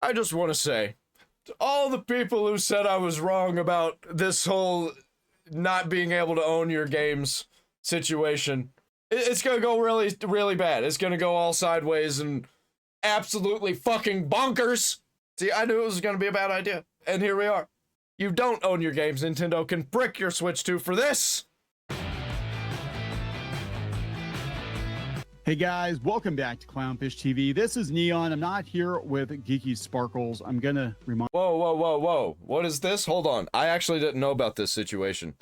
I just want to say to all the people who said I was wrong about this whole not being able to own your games situation, it's gonna go really, really bad. It's gonna go all sideways and absolutely fucking bonkers. See, I knew it was gonna be a bad idea, and here we are. You don't own your games. Nintendo can brick your Switch 2 for this. Hey guys, welcome back to Clownfish TV. This is Neon. I'm not here with Geeky Sparkles. I'm gonna remind— Whoa. What is this? Hold on. I actually didn't know about this situation.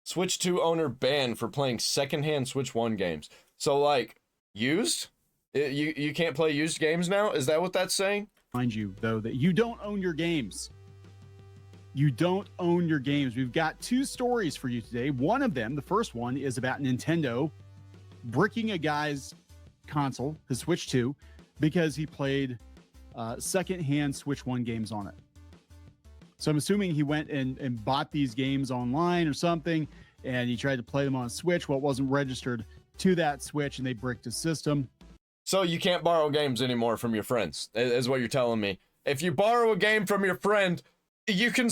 Switch 2 owner banned for playing secondhand Switch 1 games. So, like, used? You can't play used games now? Is that what that's saying? Remind you, though, that you don't own your games. You don't own your games. We've got two stories for you today. One of them, the first one, is about Nintendo bricking a guy's console, his Switch 2, because he played secondhand Switch 1 games on it. So I'm assuming he went and bought these games online or something, and he tried to play them on a Switch. Well, it wasn't registered to that Switch, and they bricked his system. So you can't borrow games anymore from your friends, is what you're telling me. If you borrow a game from your friend, you can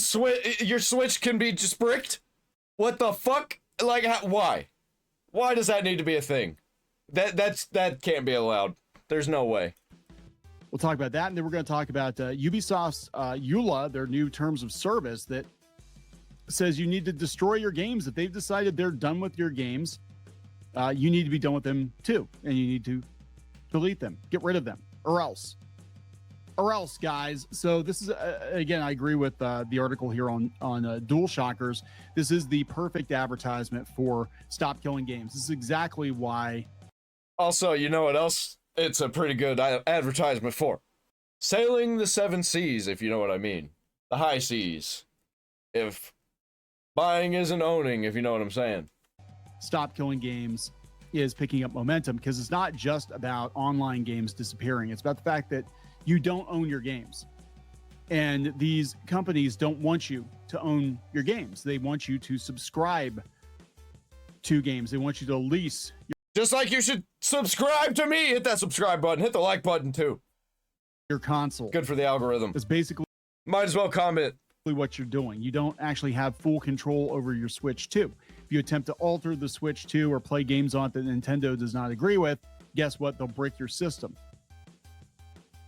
your Switch can be just bricked? What the fuck? Like, why? Why does that need to be a thing? That can't be allowed. There's no way. We'll talk about that, and then we're going to talk about Ubisoft's EULA, their new terms of service that says you need to destroy your games. If they've decided they're done with your games, you need to be done with them too, and you need to delete them, get rid of them, or else, guys. So this is again, I agree with the article here on DualShockers. This is the perfect advertisement for stop killing games. This is exactly why. Also, you know what else it's a pretty good advertisement for? Sailing the 7 seas, if you know what I mean. The high seas. If buying isn't owning, if you know what I'm saying. Stop killing games is picking up momentum because it's not just about online games disappearing. It's about the fact that you don't own your games. And these companies don't want you to own your games. They want you to subscribe to games. They want you to lease. Just like you should subscribe to me. Hit that subscribe button. Hit the like button too. Your console. Good for the algorithm. It's basically might as well comment what you're doing. You don't actually have full control over your Switch 2. If you attempt to alter the Switch 2 or play games on it that Nintendo does not agree with, guess what? They'll break your system.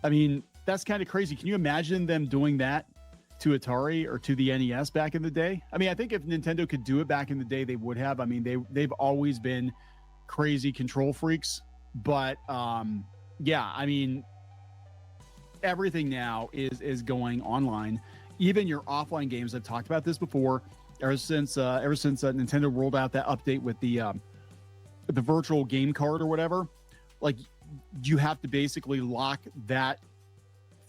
I mean, that's kind of crazy. Can you imagine them doing that to Atari or to the NES back in the day? I mean, I think if Nintendo could do it back in the day, they would have. I mean, they've always been crazy control freaks. But yeah, I mean, everything now is going online. Even your offline games. I've talked about this before. Ever since Nintendo rolled out that update with the virtual game card or whatever, like you have to basically lock that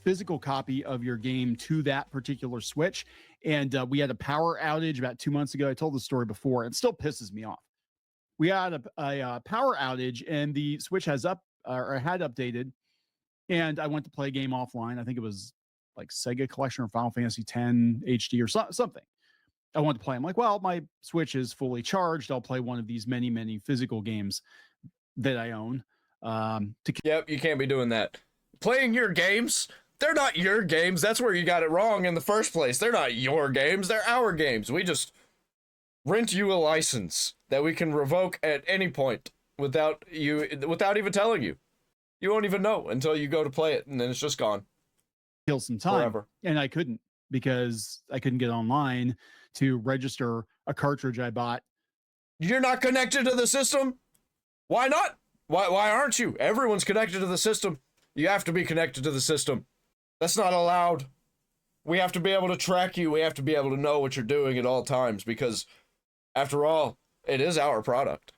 physical copy of your game to that particular Switch. And we had a power outage about 2 months ago. I told the story before. It still pisses me off. We had a power outage, and the Switch had updated, and I went to play a game offline. I think it was like Sega Collection or Final Fantasy X HD or something. I wanted to play. I'm like, well, my Switch is fully charged. I'll play one of these many physical games that I own. Yep, you can't be doing that. Playing your games, they're not your games. That's where you got it wrong in the first place. They're not your games. They're our games. We just rent you a license that we can revoke at any point without even telling you. You won't even know until you go to play it, and then it's just gone. Kill some time. Forever. And I couldn't, because I couldn't get online to register a cartridge I bought. You're not connected to the system? Why not? Why aren't you? Everyone's connected to the system. You have to be connected to the system. That's not allowed. We have to be able to track you. We have to be able to know what you're doing at all times, because after all, it is our product.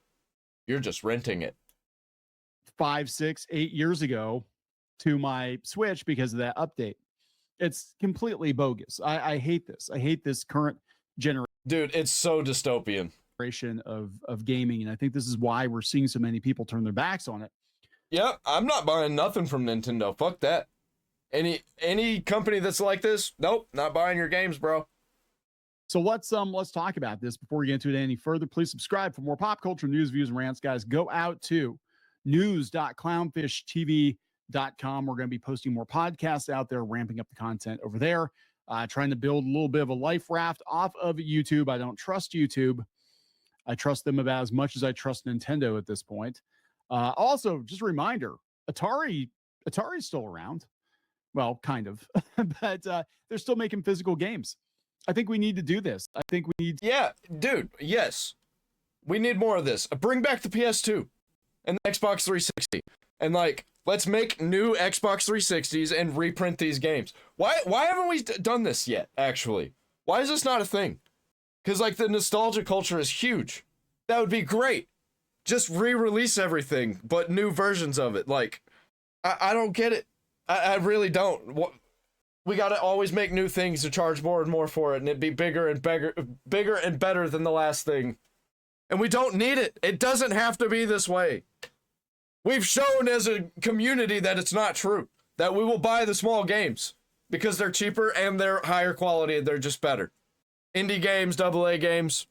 You're just renting it. 5, 6, 8 years ago to my Switch because of that update. It's completely bogus. I hate this. I hate this current generation. Dude, it's so dystopian. Of gaming, and I think this is why we're seeing so many people turn their backs on it. Yeah, I'm not buying nothing from Nintendo. Fuck that. Any company that's like this, nope, not buying your games, bro. So let's talk about this before we get into it any further. Please subscribe for more pop culture news, views, and rants, guys. Go out to news.clownfishtv.com We're going to be posting more podcasts out there, ramping up the content over there, trying to build a little bit of a life raft off of YouTube. I don't trust YouTube. I trust them about as much as I trust Nintendo at this point. Also, just a reminder, Atari's still around. Well, kind of, but they're still making physical games. I think we need to do this. I think we need. Yeah, dude. Yes, we need more of this. Bring back the PS2 and the Xbox 360, and like, let's make new Xbox 360s and reprint these games. Why haven't we done this yet? Actually, why is this not a thing? Because like the nostalgia culture is huge. That would be great. Just re-release everything, but new versions of it. Like, I don't get it. I really don't. We gotta always make new things to charge more and more for it, and it'd be bigger and better than the last thing. And we don't need it. It doesn't have to be this way. We've shown as a community that it's not true. That we will buy the small games because they're cheaper and they're higher quality and they're just better. Indie games, AA games,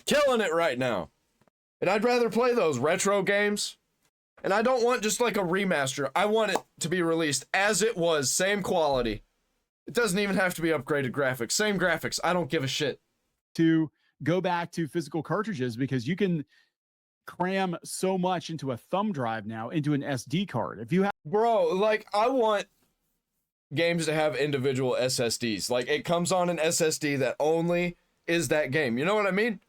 killing it right now. And I'd rather play those retro games. And I don't want just like a remaster. I want it to be released as it was, same quality. It doesn't even have to be upgraded graphics. Same graphics. I don't give a shit. To go back to physical cartridges, because you can cram so much into a thumb drive now, into an SD card. If you have, bro, like, I want games to have individual SSDs. Like, it comes on an SSD that only is that game. You know what I mean?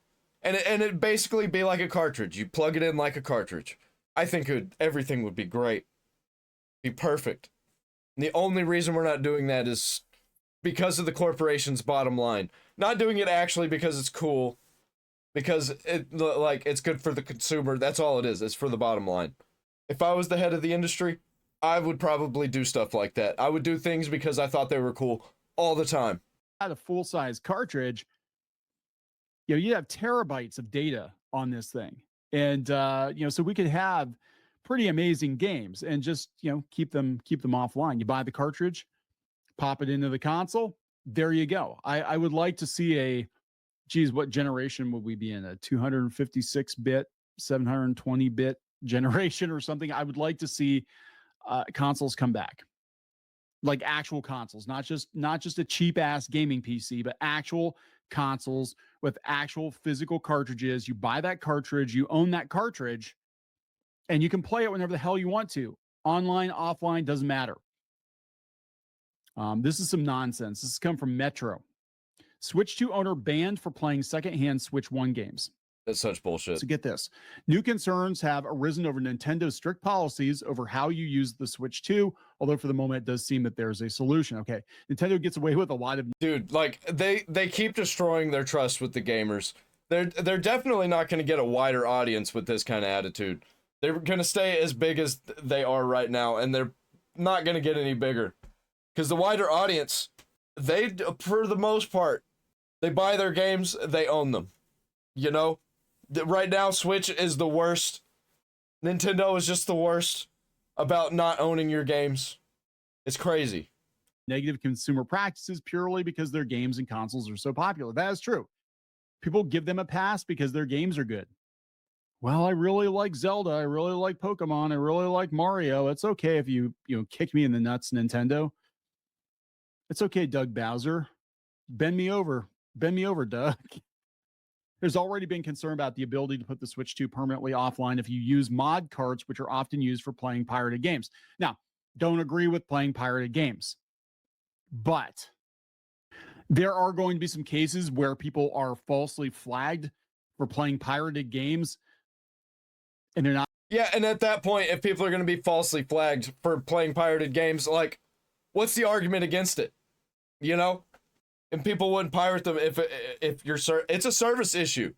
And it basically be like a cartridge. You plug it in like a cartridge. I think everything would be great. Be perfect. And the only reason we're not doing that is because of the corporation's bottom line. Not doing it actually because it's cool. Because it's good for the consumer. That's all it is. It's for the bottom line. If I was the head of the industry, I would probably do stuff like that. I would do things because I thought they were cool all the time. At a full-size cartridge, you have terabytes of data on this thing. And so we could have pretty amazing games and just, keep them offline. You buy the cartridge, pop it into the console, there you go. I would like to see what generation would we be in? A 256-bit, 720-bit generation or something? I would like to see consoles come back. Like actual consoles, not just a cheap ass gaming PC, but actual consoles with actual physical cartridges. You buy that cartridge, you own that cartridge, and you can play it whenever the hell you want to. Online, offline, doesn't matter. This is some nonsense. This has come from Metro. Switch 2 owner banned for playing secondhand Switch 1 games. That's such bullshit. So get this. New concerns have arisen over Nintendo's strict policies over how you use the Switch 2, although for the moment it does seem that there's a solution. Okay, Nintendo gets away with a lot of... Dude, like, they keep destroying their trust with the gamers. They're definitely not going to get a wider audience with this kind of attitude. They're going to stay as big as they are right now, and they're not going to get any bigger. Because the wider audience, they, for the most part, they buy their games, they own them. Right now, Switch is the worst. Nintendo is just the worst about not owning your games. It's crazy. Negative consumer practices purely because their games and consoles are so popular. That is true. People give them a pass because their games are good. Well, I really like Zelda. I really like Pokemon. I really like Mario. It's okay if you kick me in the nuts, Nintendo. It's okay, Doug Bowser. Bend me over. Bend me over, Doug. There's already been concern about the ability to put the Switch 2 permanently offline if you use mod carts, which are often used for playing pirated games. Now, don't agree with playing pirated games, but there are going to be some cases where people are falsely flagged for playing pirated games, and they're not. Yeah, and at that point, if people are going to be falsely flagged for playing pirated games, like, what's the argument against it? And people wouldn't pirate them if it's a service issue.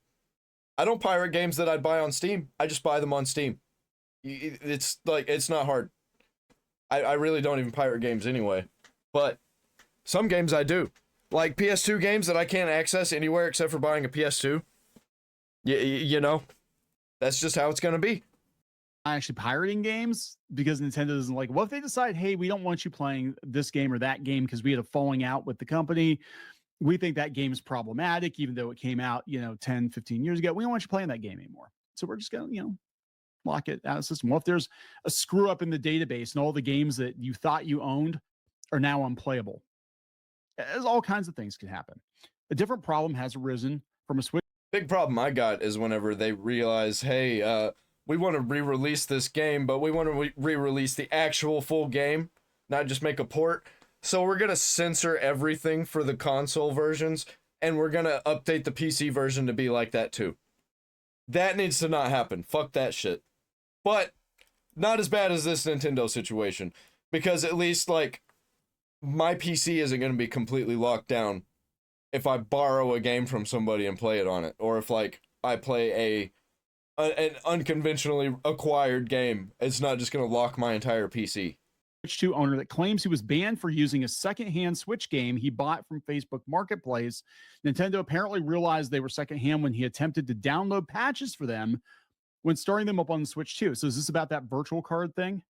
I don't pirate games that I'd buy on Steam. I just buy them on Steam. It's like, it's not hard. I really don't even pirate games anyway. But some games I do. Like PS2 games that I can't access anywhere except for buying a PS2. That's just how it's going to be. Actually pirating games because Nintendo doesn't like, what if they decide, hey, we don't want you playing this game or that game because we had a falling out with the company. We think that game is problematic, even though it came out, 10, 15 years ago. We don't want you playing that game anymore. So we're just going to, lock it out of the system. What if there's a screw up in the database and all the games that you thought you owned are now unplayable? There's all kinds of things can happen. A different problem has arisen from a Switch. Big problem I got is whenever they realize, hey, we want to re-release this game, but we want to re-release the actual full game, not just make a port. So we're going to censor everything for the console versions, and we're going to update the PC version to be like that too. That needs to not happen. Fuck that shit. But not as bad as this Nintendo situation, because at least, like, my PC isn't going to be completely locked down if I borrow a game from somebody and play it on it, or if, like, I play an unconventionally acquired game. It's not just going to lock my entire PC. Switch 2 owner that claims he was banned for using a secondhand Switch game he bought from Facebook Marketplace. Nintendo apparently realized they were secondhand when he attempted to download patches for them when starting them up on the Switch 2. So is this about that virtual card thing?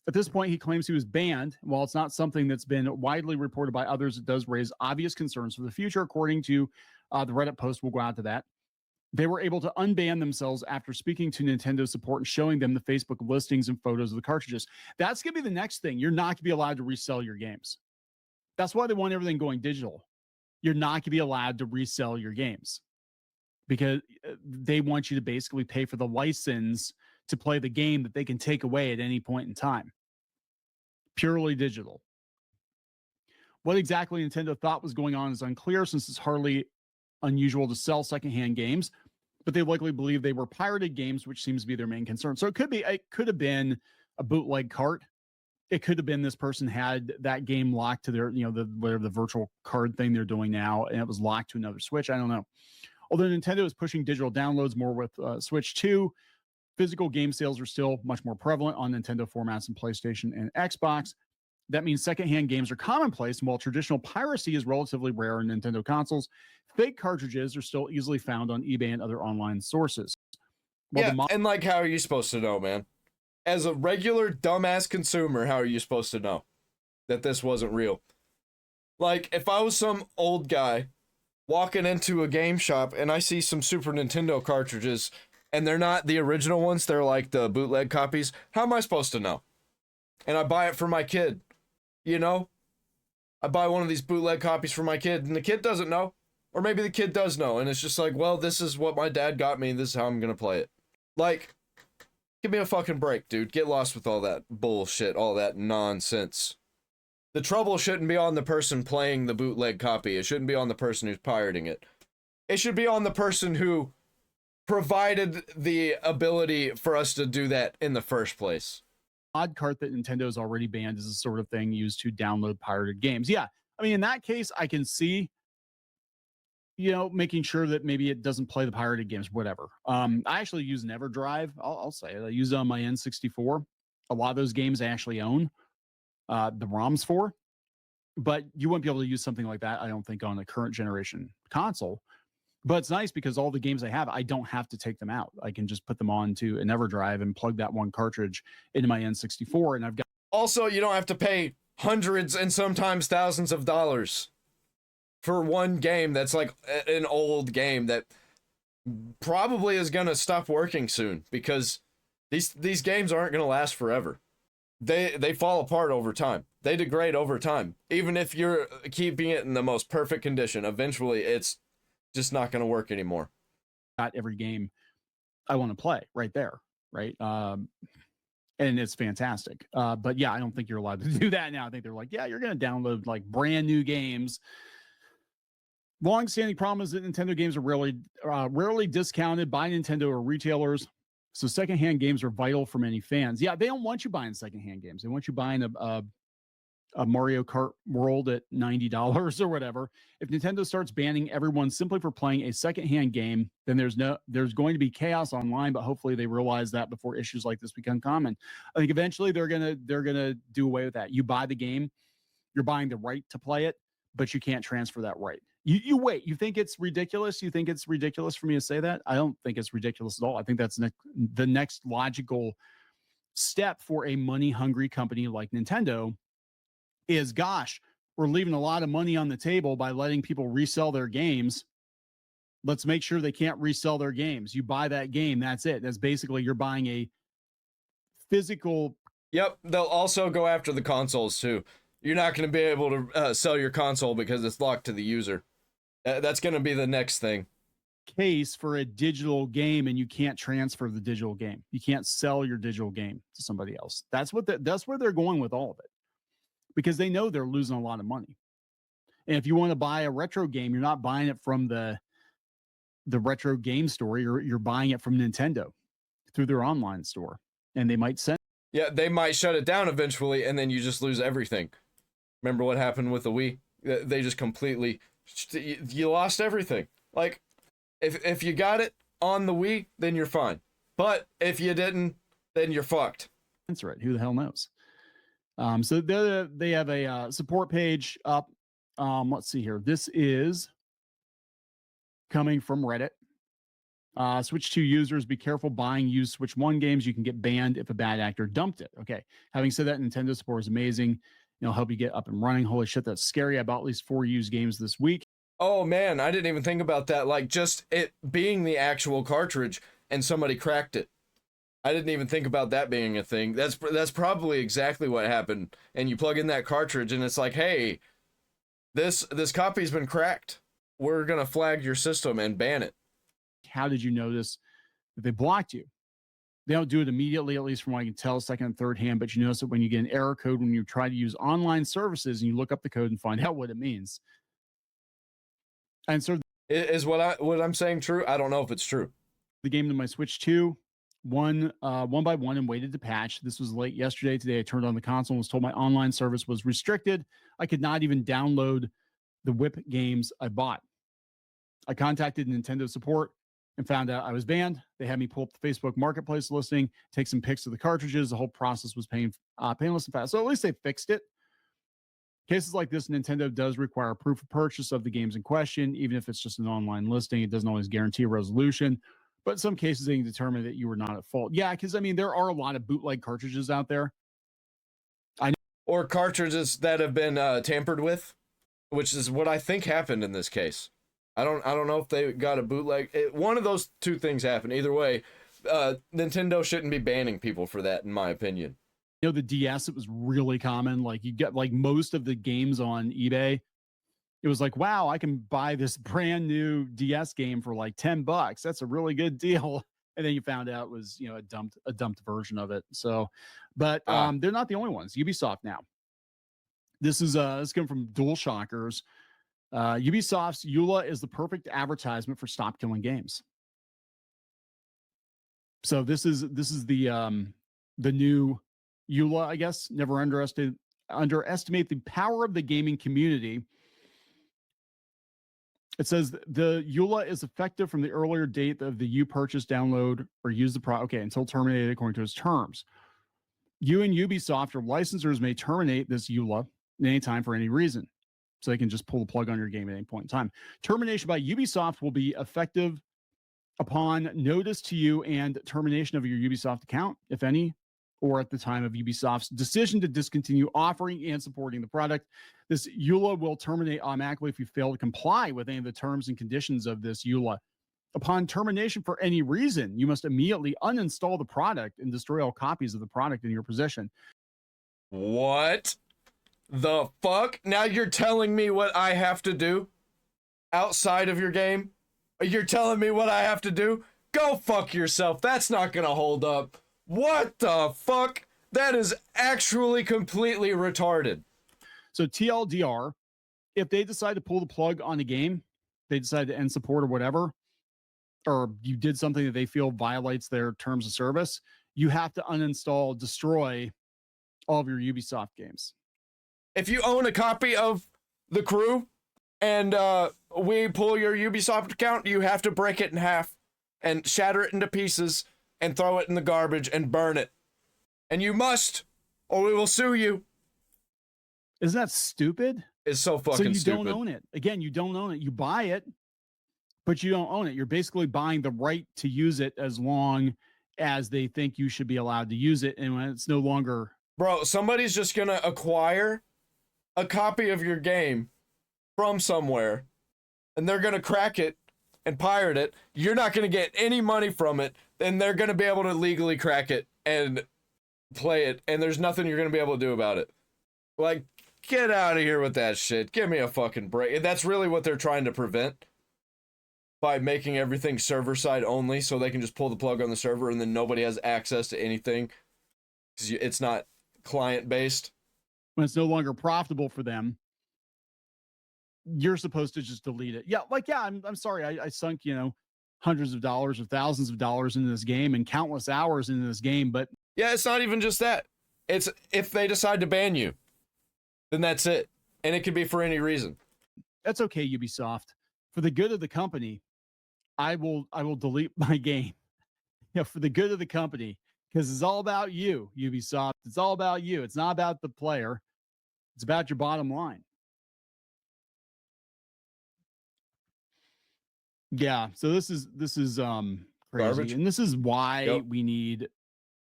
At this point, he claims he was banned. While it's not something that's been widely reported by others, it does raise obvious concerns for the future, according to the Reddit post. We'll go out to that. They were able to unban themselves after speaking to Nintendo support and showing them the Facebook listings and photos of the cartridges. That's going to be the next thing. You're not going to be allowed to resell your games. That's why they want everything going digital. You're not going to be allowed to resell your games because they want you to basically pay for the license to play the game that they can take away at any point in time. Purely digital. What exactly Nintendo thought was going on is unclear, since it's hardly unusual to sell secondhand games, but they likely believe they were pirated games, which seems to be their main concern. So it could have been a bootleg cart. It could have been this person had that game locked to their, whatever the virtual card thing they're doing now, and it was locked to another Switch. I don't know. Although Nintendo is pushing digital downloads more with Switch 2, physical game sales are still much more prevalent on Nintendo formats and PlayStation and Xbox. That means secondhand games are commonplace, and while traditional piracy is relatively rare on Nintendo consoles, fake cartridges are still easily found on eBay and other online sources. And like, how are you supposed to know, man? As a regular dumbass consumer, how are you supposed to know that this wasn't real? Like, if I was some old guy walking into a game shop and I see some Super Nintendo cartridges and they're not the original ones, they're like the bootleg copies, how am I supposed to know? And I buy it for my kid. I buy one of these bootleg copies for my kid, and the kid doesn't know. Or maybe the kid does know, and it's just like, well, this is what my dad got me, this is how I'm gonna play it. Like, give me a fucking break, dude. Get lost with all that bullshit, all that nonsense. The trouble shouldn't be on the person playing the bootleg copy. It shouldn't be on the person who's pirating it. It should be on the person who provided the ability for us to do that in the first place. Odd cart that Nintendo's already banned is the sort of thing used to download pirated games. Yeah, I mean, in that case, I can see, making sure that maybe it doesn't play the pirated games, whatever. I actually use EverDrive. I'll say it. I use it on my N64. A lot of those games I actually own the ROMs for, but you wouldn't be able to use something like that, I don't think, on a current generation console. But it's nice because all the games I have, I don't have to take them out. I can just put them onto an EverDrive and plug that one cartridge into my N64, and I've got. Also, you don't have to pay hundreds and sometimes thousands of dollars for one game that's like an old game that probably is going to stop working soon, because these games aren't going to last forever. They fall apart over time. They degrade over time. Even if you're keeping it in the most perfect condition, eventually it's just not going to work anymore. Not every game I want to play right there, right? And it's fantastic. But yeah, I don't think you're allowed to do that now. I think they're like, yeah, you're going to download like brand new games. Long-standing problem is that Nintendo games are rarely discounted by Nintendo or retailers. So secondhand games are vital for many fans. Yeah, they don't want you buying secondhand games. They want you buying a Mario Kart World at $90 or whatever. If Nintendo starts banning everyone simply for playing a secondhand game, then there's going to be chaos online, but hopefully they realize that before issues like this become common. I think eventually they're gonna do away with that. You buy the game, you're buying the right to play it, but you can't transfer that right. You wait. You think it's ridiculous? You think it's ridiculous for me to say that? I don't think it's ridiculous at all. I think that's the next logical step for a money-hungry company like Nintendo is, gosh, we're leaving a lot of money on the table by letting people resell their games. Let's make sure they can't resell their games. You buy that game, that's it. That's basically, you're buying a physical. Yep, they'll also go after the consoles too. You're not going to be able to sell your console because it's locked to the user. That's going to be the next thing. Case for a digital game, and you can't transfer the digital game. You can't sell your digital game to somebody else. That's where they're going with all of it, because they know they're losing a lot of money. And if you want to buy a retro game, you're not buying it from the retro game store. You're buying it from Nintendo through their online store, and they might send. Yeah, they might shut it down eventually, and then you just lose everything. Remember what happened with the Wii? They just completely, you lost everything. Like, if you got it on the Wii, then you're fine. But if you didn't, then you're fucked. That's right. Who the hell knows? So they have a support page up. Let's see here. This is coming from Reddit. Switch 2 users, be careful buying used Switch 1 games. You can get banned if a bad actor dumped it. Okay. Having said that, Nintendo support is amazing. It'll help you get up and running. Holy shit, that's scary. I bought at least 4 used games this week. Oh man, I didn't even think about that. Like, just it being the actual cartridge and somebody cracked it. I didn't even think about that being a thing. That's probably exactly what happened. And you plug in that cartridge and it's like, hey, this copy's been cracked. We're gonna flag your system and ban it. How did you notice that they blocked you? They don't do it immediately, at least from what I can tell, second and third hand, but you notice that when you get an error code, when you try to use online services and you look up the code and find out what it means. And so is what I'm saying true? I don't know if it's true. The game to my Switch 2, one by one, and waited to patch. This was late yesterday. Today I turned on the console and was told my online service was restricted. I could not even download the whip games I bought. I contacted Nintendo support and found out I was banned. They had me pull up the Facebook Marketplace listing, take some pics of the cartridges. The whole process was painless and fast. So at least they fixed it. Cases like this, Nintendo does require proof of purchase of the games in question, even if it's just an online listing. It doesn't always guarantee a resolution, but in some cases they can determine that you were not at fault. Yeah, because I mean, there are a lot of bootleg cartridges out there. Or cartridges that have been tampered with, which is what I think happened in this case. I don't know if they got a bootleg. One of those two things happened. Either way, Nintendo shouldn't be banning people for that, in my opinion. You know, the DS, it was really common. Like, you get like most of the games on eBay. It was like, wow, I can buy this brand new DS game for like $10. That's a really good deal. And then you found out it was, you know, a dumped version of it. So, but they're not the only ones. Ubisoft now. This coming from Dual Shockers. Ubisoft's EULA is the perfect advertisement for stop killing games. So this is the new EULA, I guess. Never underestimate the power of the gaming community. It says the EULA is effective from the earlier date of the you purchase, download, or use the product. Okay, until terminated according to its terms. You and Ubisoft or licensors may terminate this EULA at any time for any reason. So they can just pull the plug on your game at any point in time. Termination by Ubisoft will be effective upon notice to you and termination of your Ubisoft account, if any, or at the time of Ubisoft's decision to discontinue offering and supporting the product. This EULA will terminate automatically if you fail to comply with any of the terms and conditions of this EULA. Upon termination for any reason, you must immediately uninstall the product and destroy all copies of the product in your possession. What the fuck? Now you're telling me what I have to do outside of your game? You're telling me what I have to do? Go fuck yourself. That's not gonna hold up. What the fuck? That is actually completely retarded. So TLDR, if they decide to pull the plug on a game, they decide to end support or whatever, or you did something that they feel violates their terms of service, you have to uninstall, destroy all of your Ubisoft games. If you own a copy of The Crew and we pull your Ubisoft account, you have to break it in half and shatter it into pieces and throw it in the garbage and burn it. And you must, or we will sue you. Isn't that stupid? It's so fucking stupid. So you don't own it. Again, you don't own it. You buy it, but you don't own it. You're basically buying the right to use it as long as they think you should be allowed to use it. And when it's no longer... Bro, somebody's just gonna acquire a copy of your game from somewhere, and they're gonna crack it and pirate it. You're not gonna get any money from it, and they're gonna be able to legally crack it and play it, and there's nothing you're gonna be able to do about it. Like, get out of here with that shit. Give me a fucking break. And that's really what they're trying to prevent by making everything server-side only, so they can just pull the plug on the server and then nobody has access to anything. Because it's not client-based. When it's no longer profitable for them, you're supposed to just delete it. Yeah, like, yeah, I'm sorry. I sunk, hundreds of dollars or thousands of dollars into this game and countless hours into this game, but yeah, it's not even just that. It's if they decide to ban you, then that's it. And it could be for any reason. That's okay, Ubisoft. For the good of the company, I will delete my game. For the good of the company, because it's all about you, Ubisoft. It's all about you. It's not about the player. It's about your bottom line. Yeah, so this is crazy. Garbage. And this is why we need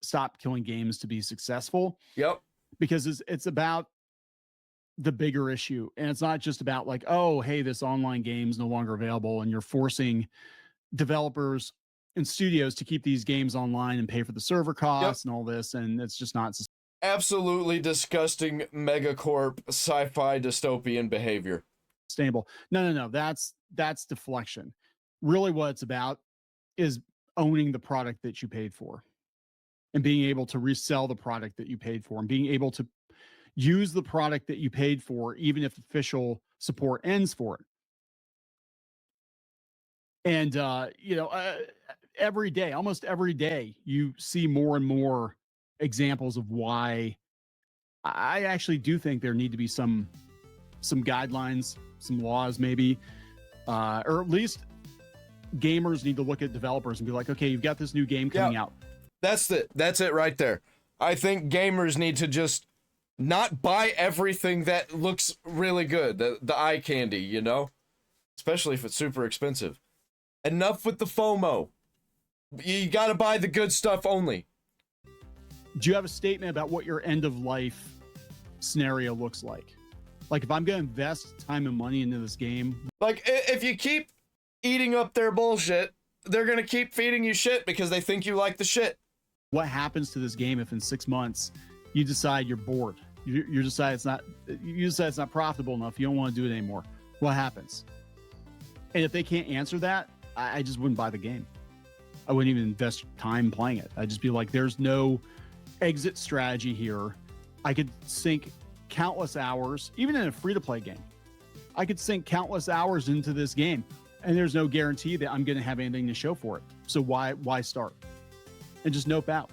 Stop Killing Games to be successful. Yep. Because it's about the bigger issue. And it's not just about like, oh, hey, this online game's no longer available, and you're forcing developers and studios to keep these games online and pay for the server costs and all this. And it's just not absolutely disgusting megacorp sci-fi dystopian behavior. Sustainable. No. That's deflection. Really what it's about is owning the product that you paid for and being able to resell the product that you paid for and being able to use the product that you paid for, even if official support ends for it. And, every day, almost every day, you see more and more examples of why I actually do think there need to be some guidelines, some laws maybe, or at least gamers need to look at developers and be like, okay, you've got this new game coming out. That's it right there. I think gamers need to just not buy everything that looks really good, the eye candy, especially if it's super expensive. Enough with the FOMO. You gotta buy the good stuff only. Do you have a statement about what your end of life scenario looks like? Like, if I'm gonna invest time and money into this game, like, if you keep eating up their bullshit, they're gonna keep feeding you shit because they think you like the shit. What happens to this game if in 6 months you decide you're bored? You decide it's not profitable enough. You don't want to do it anymore. What happens? And if they can't answer that, I just wouldn't buy the game. I wouldn't even invest time playing it. I'd just be like, there's no exit strategy here. I could sink countless hours, even in a free-to-play game. I could sink countless hours into this game, and there's no guarantee that I'm going to have anything to show for it. So why start? And just nope out.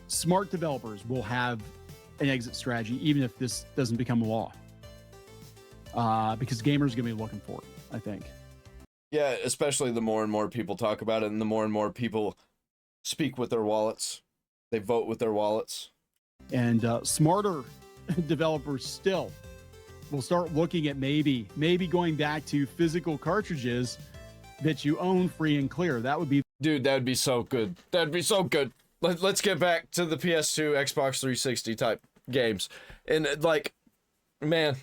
Smart developers will have an exit strategy, even if this doesn't become law. Because gamers are going to be looking for it, I think. Yeah, especially the more and more people talk about it and the more and more people speak with their wallets. They vote with their wallets. And smarter developers still will start looking at maybe going back to physical cartridges that you own free and clear. That would be... Dude, that would be so good. That'd be so good. Let's get back to the PS2, Xbox 360 type games. And, like, man,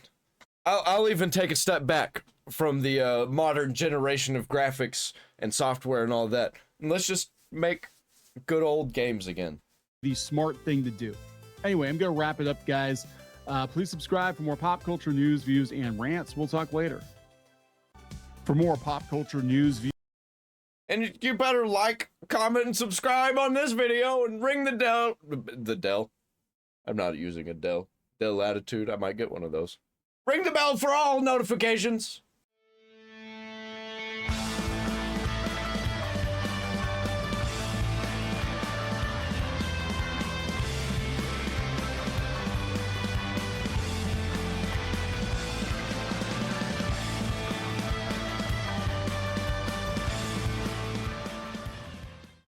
I'll even take a step back from the modern generation of graphics and software and all that. And let's just make good old games again. The smart thing to do. Anyway, I'm going to wrap it up, guys. Please subscribe for more pop culture news, views, and rants. We'll talk later. For more pop culture news, views. And you better like, comment, and subscribe on this video and ring the Dell. The Dell. I'm not using a Dell. Dell Latitude. I might get one of those. Ring the bell for all notifications.